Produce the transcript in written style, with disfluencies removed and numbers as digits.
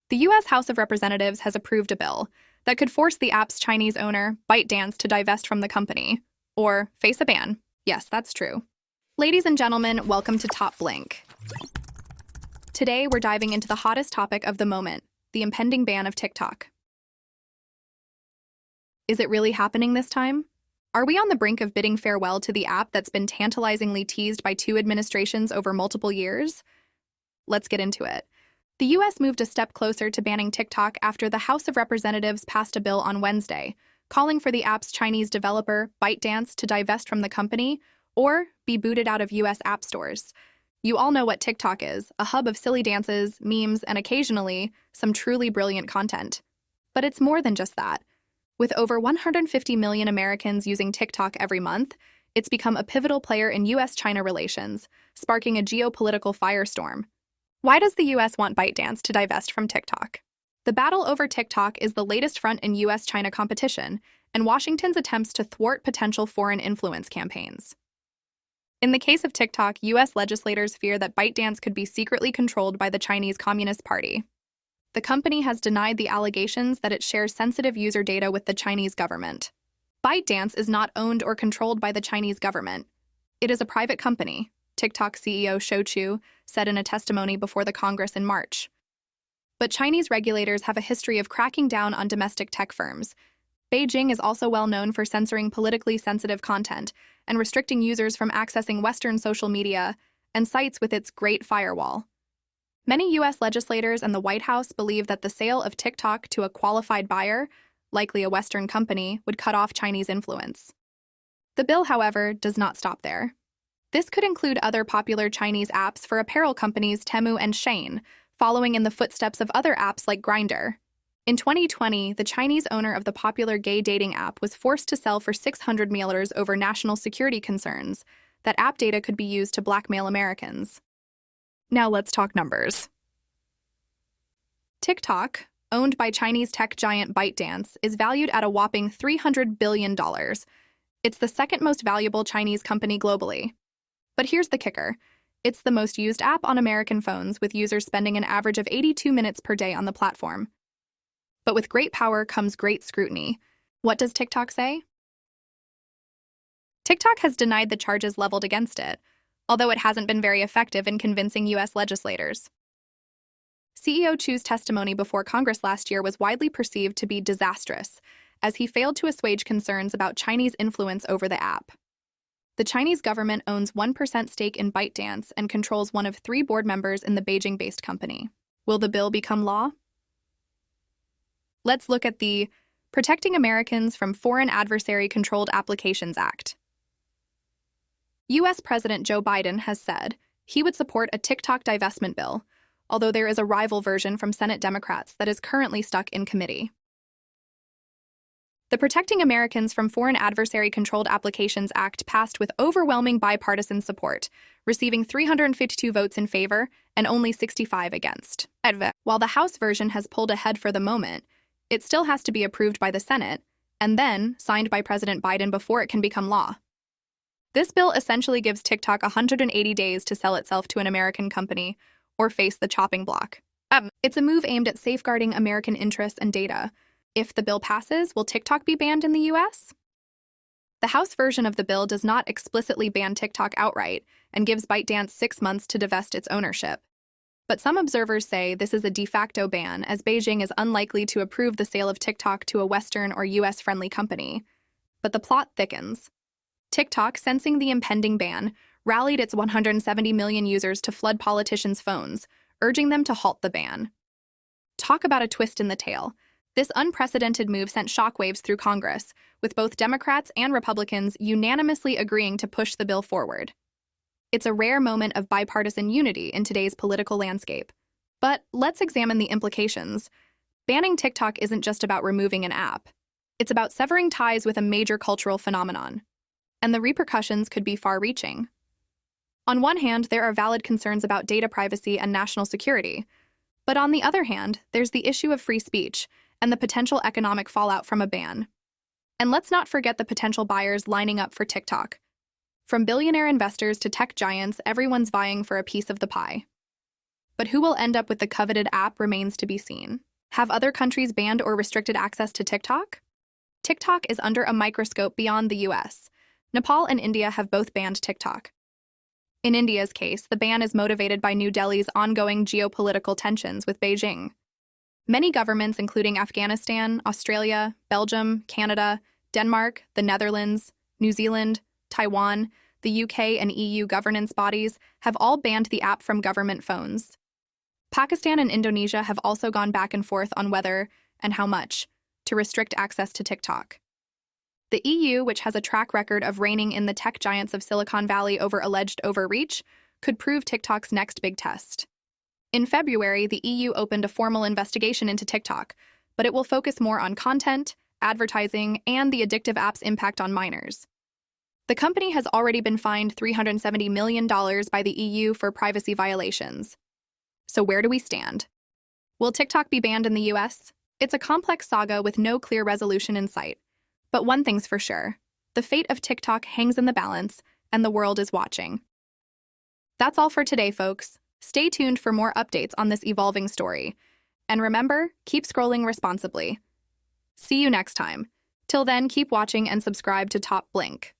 The U.S. House of Representatives has approved a bill that could force the app's Chinese owner, ByteDance, to divest from the company, or face a ban. Yes, that's true. Ladies and gentlemen, welcome to Top Blink. Today, we're diving into the hottest topic of the moment, the impending ban of TikTok. Is it really happening this time? Are we on the brink of bidding farewell to the app that's been tantalizingly teased by two administrations over multiple years? Let's get into it. The U.S. moved a step closer to banning TikTok after the House of Representatives passed a bill on Wednesday, calling for the app's Chinese developer, ByteDance, to divest from the company or be booted out of U.S. app stores. You all know what TikTok is, a hub of silly dances, memes, and occasionally, some truly brilliant content. But it's more than just that. With over 150 million Americans using TikTok every month, it's become a pivotal player in U.S.-China relations, sparking a geopolitical firestorm. Why does the U.S. want ByteDance to divest from TikTok? The battle over TikTok is the latest front in U.S.-China competition and Washington's attempts to thwart potential foreign influence campaigns. In the case of TikTok, U.S. legislators fear that ByteDance could be secretly controlled by the Chinese Communist Party. The company has denied the allegations that it shares sensitive user data with the Chinese government. ByteDance is not owned or controlled by the Chinese government. It is a private company, TikTok CEO Shou Chu said in a testimony before the Congress in March. But Chinese regulators have a history of cracking down on domestic tech firms. Beijing is also well known for censoring politically sensitive content and restricting users from accessing Western social media and sites with its Great Firewall. Many U.S. legislators and the White House believe that the sale of TikTok to a qualified buyer, likely a Western company, would cut off Chinese influence. The bill, however, does not stop there. This could include other popular Chinese apps for apparel companies Temu and Shein, following in the footsteps of other apps like Grindr. In 2020, the Chinese owner of the popular gay dating app was forced to sell for $600 million over national security concerns that app data could be used to blackmail Americans. Now let's talk numbers. TikTok, owned by Chinese tech giant ByteDance, is valued at a whopping $300 billion. It's the second most valuable Chinese company globally. But here's the kicker. It's the most used app on American phones, with users spending an average of 82 minutes per day on the platform. But with great power comes great scrutiny. What does TikTok say? TikTok has denied the charges leveled against it, although it hasn't been very effective in convincing U.S. legislators. CEO Chu's testimony before Congress last year was widely perceived to be disastrous, as he failed to assuage concerns about Chinese influence over the app. The Chinese government owns 1% stake in ByteDance and controls one of 3 board members in the Beijing-based company. Will the bill become law? Let's look at the Protecting Americans from Foreign Adversary-Controlled Applications Act. U.S. President Joe Biden has said he would support a TikTok divestment bill, although there is a rival version from Senate Democrats that is currently stuck in committee. The Protecting Americans from Foreign Adversary-Controlled Applications Act passed with overwhelming bipartisan support, receiving 352 votes in favor and only 65 against. While the House version has pulled ahead for the moment, it still has to be approved by the Senate and then signed by President Biden before it can become law. This bill essentially gives TikTok 180 days to sell itself to an American company or face the chopping block. It's a move aimed at safeguarding American interests and data. If the bill passes, will TikTok be banned in the U.S.? The House version of the bill does not explicitly ban TikTok outright and gives ByteDance 6 months to divest its ownership. But some observers say this is a de facto ban, as Beijing is unlikely to approve the sale of TikTok to a Western or U.S.-friendly company. But the plot thickens. TikTok, sensing the impending ban, rallied its 170 million users to flood politicians' phones, urging them to halt the ban. Talk about a twist in the tale. This unprecedented move sent shockwaves through Congress, with both Democrats and Republicans unanimously agreeing to push the bill forward. It's a rare moment of bipartisan unity in today's political landscape. But let's examine the implications. Banning TikTok isn't just about removing an app. It's about severing ties with a major cultural phenomenon. And the repercussions could be far-reaching. On one hand, there are valid concerns about data privacy and national security. But on the other hand, there's the issue of free speech and the potential economic fallout from a ban. And let's not forget the potential buyers lining up for TikTok. From billionaire investors to tech giants, everyone's vying for a piece of the pie. But who will end up with the coveted app remains to be seen. Have other countries banned or restricted access to TikTok? TikTok is under a microscope beyond the US. Nepal and India have both banned TikTok. In India's case, the ban is motivated by New Delhi's ongoing geopolitical tensions with Beijing. Many governments, including Afghanistan, Australia, Belgium, Canada, Denmark, the Netherlands, New Zealand, Taiwan, the UK, and EU governance bodies, have all banned the app from government phones. Pakistan and Indonesia have also gone back and forth on whether, and how much, to restrict access to TikTok. The EU, which has a track record of reining in the tech giants of Silicon Valley over alleged overreach, could prove TikTok's next big test. In February, the EU opened a formal investigation into TikTok, but it will focus more on content, advertising, and the addictive app's impact on minors. The company has already been fined $370 million by the EU for privacy violations. So where do we stand? Will TikTok be banned in the US? It's a complex saga with no clear resolution in sight. But one thing's for sure, the fate of TikTok hangs in the balance, and the world is watching. That's all for today, folks. Stay tuned for more updates on this evolving story. And remember, keep scrolling responsibly. See you next time. Till then, keep watching and subscribe to Top Blink.